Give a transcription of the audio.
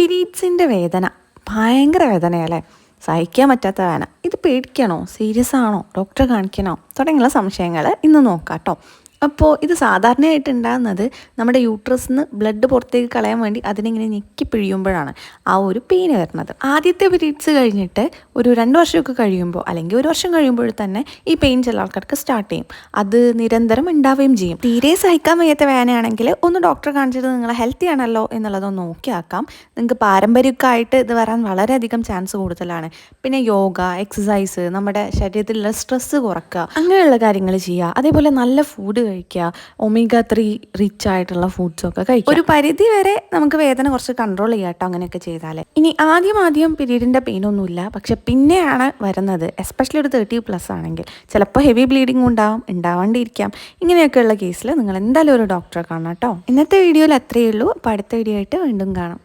പീരീഡ്സിൻ്റെ വേദന ഭയങ്കര വേദനയല്ലേ, സഹിക്കാൻ പറ്റാത്ത വേദന. ഇത് പേടിക്കണോ, സീരിയസ് ആണോ, ഡോക്ടറെ കാണിക്കണോ തുടങ്ങിയുള്ള സംശയങ്ങൾ ഇന്ന് നോക്കാം കേട്ടോ. അപ്പോൾ ഇത് സാധാരണയായിട്ട് ഉണ്ടാകുന്നത് നമ്മുടെ യൂട്രസിൽ നിന്ന് ബ്ലഡ് പുറത്തേക്ക് കളയാൻ വേണ്ടി അതിനിങ്ങനെ ഞെക്കി പിഴിയുമ്പോഴാണ് ആ ഒരു പെയിന് വരുന്നത്. ആദ്യത്തെ പീരീഡ്സ് കഴിഞ്ഞിട്ട് ഒരു 2 വർഷമൊക്കെ കഴിയുമ്പോൾ അല്ലെങ്കിൽ 1 വർഷം കഴിയുമ്പോൾ തന്നെ ഈ പെയിൻ ചില ആൾക്കാർക്ക് സ്റ്റാർട്ട് ചെയ്യും. അത് നിരന്തരം ഉണ്ടാവുകയും ചെയ്യും. തീരെ സഹിക്കാൻ വയ്യാത്ത വേദനയാണെങ്കിൽ ഒന്ന് ഡോക്ടറെ കാണിച്ചിട്ട് നിങ്ങൾ ഹെൽത്തി ആണല്ലോ എന്നുള്ളതൊന്ന് നോക്കിയാക്കാം. നിങ്ങൾക്ക് പാരമ്പര്യമായിട്ട് ഇത് വരാൻ വളരെയധികം ചാൻസ് കൂടുതലാണ്. പിന്നെ യോഗ, എക്സസൈസ്, നമ്മുടെ ശരീരത്തിലുള്ള സ്ട്രെസ്സ് കുറയ്ക്കുക, അങ്ങനെയുള്ള കാര്യങ്ങൾ ചെയ്യുക. അതേപോലെ നല്ല ഫുഡ് കഴിക്കുക, ഒമേഗ 3 റിച്ച് ആയിട്ടുള്ള ഫുഡ്സൊക്കെ കഴിക്കുക. ഒരു പരിധി വരെ നമുക്ക് വേദന കുറച്ച് കൺട്രോൾ ചെയ്യാം കേട്ടോ അങ്ങനെയൊക്കെ ചെയ്താൽ. ഇനി ആദ്യം പീരീഡിൻ്റെ പെയിനൊന്നുമില്ല, പക്ഷെ പിന്നെയാണ് വരുന്നത്, എസ്പെഷ്യലി ഒരു 30+ ആണെങ്കിൽ ചിലപ്പോൾ ഹെവി ബ്ലീഡിങ് ഉണ്ടാവാണ്ടിരിക്കാം. ഇങ്ങനെയൊക്കെയുള്ള കേസിൽ നിങ്ങൾ എന്തായാലും ഒരു ഡോക്ടറെ കാണാം കേട്ടോ. ഇന്നത്തെ വീഡിയോയിൽ അത്രയേ ഉള്ളൂ. അപ്പോൾ അടുത്ത വീഡിയോ ആയിട്ട് വീണ്ടും കാണാം.